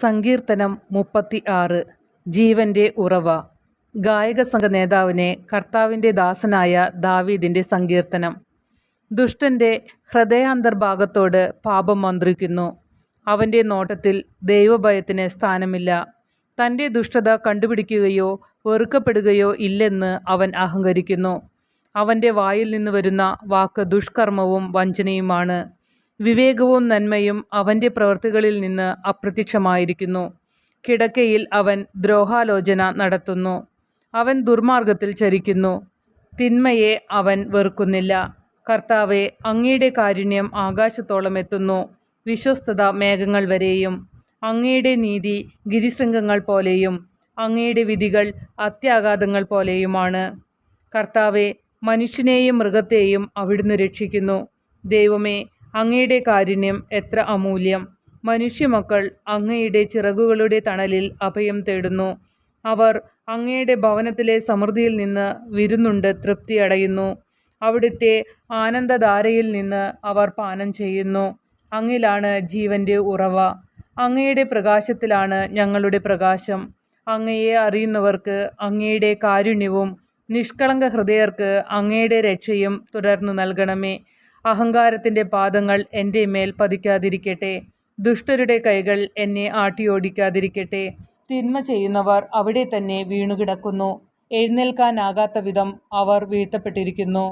സങ്കീർത്തനം 36. ജീവന്റെ ഉറവ. ഗായക സംഘ നേതാവിനെ കർത്താവിൻ്റെ ദാസനായ ദാവീദിൻ്റെ സങ്കീർത്തനം. ദുഷ്ടൻ്റെ ഹൃദയാന്തർഭാഗത്തോട് പാപം മന്ത്രിക്കുന്നു. അവൻ്റെ നോട്ടത്തിൽ ദൈവഭയത്തിന് സ്ഥാനമില്ല. തൻ്റെ ദുഷ്ടത കണ്ടുപിടിക്കുകയോ വെറുക്കപ്പെടുകയോ ഇല്ലെന്ന് അവൻ അഹങ്കരിക്കുന്നു. അവൻ്റെ വായിൽ നിന്ന് വരുന്ന വാക്ക് ദുഷ്കർമ്മവും വഞ്ചനയുമാണ്. വിവേകവും നന്മയും അവൻ്റെ പ്രവൃത്തികളിൽ നിന്ന് അപ്രത്യക്ഷമായിരിക്കുന്നു. കിടക്കയിൽ അവൻ ദ്രോഹാലോചന നടത്തുന്നു. അവൻ ദുർമാർഗത്തിൽ ചരിക്കുന്നു. തിന്മയെ അവൻ വെറുക്കുന്നില്ല. കർത്താവെ, അങ്ങയുടെ കാരുണ്യം ആകാശത്തോളം എത്തുന്നു, വിശ്വസ്തത മേഘങ്ങൾ വരെയും. അങ്ങയുടെ നീതി ഗിരിശൃംഗങ്ങൾ പോലെയും അങ്ങയുടെ വിധികൾ അത്യാഘാതങ്ങൾ പോലെയുമാണ്. കർത്താവെ, മനുഷ്യനെയും മൃഗത്തെയും അവിടുന്ന് രക്ഷിക്കുന്നു. ദൈവമേ, അങ്ങയുടെ കാരുണ്യം എത്ര അമൂല്യം! മനുഷ്യമക്കൾ അങ്ങയുടെ ചിറകുകളുടെ തണലിൽ അഭയം തേടുന്നു. അവർ അങ്ങയുടെ ഭവനത്തിലെ സമൃദ്ധിയിൽ നിന്ന് വിരുന്നുണ്ട് തൃപ്തിയടയുന്നു. അവിടുത്തെ ആനന്ദധാരയിൽ നിന്ന് അവർ പാനം ചെയ്യുന്നു. അങ്ങിലാണ് ജീവന്റെ ഉറവ. അങ്ങയുടെ പ്രകാശത്തിലാണ് ഞങ്ങളുടെ പ്രകാശം. അങ്ങയെ അറിയുന്നവർക്ക് അങ്ങയുടെ കാരുണ്യവും നിഷ്കളങ്ക ഹൃദയർക്ക് അങ്ങയുടെ രക്ഷയും തുടർന്നു നൽകണമേ. അഹങ്കാരത്തിൻ്റെ പാദങ്ങൾ എൻ്റെ മേൽ പതിക്കാതിരിക്കട്ടെ. ദുഷ്ടരുടെ കൈകൾ എന്നെ ആട്ടിയോടിക്കാതിരിക്കട്ടെ. തിന്മ ചെയ്യുന്നവർ അവിടെ തന്നെ വീണുകിടക്കുന്നു. എഴുന്നേൽക്കാനാകാത്ത വിധം അവർ വീഴ്ത്തപ്പെട്ടിരിക്കുന്നു.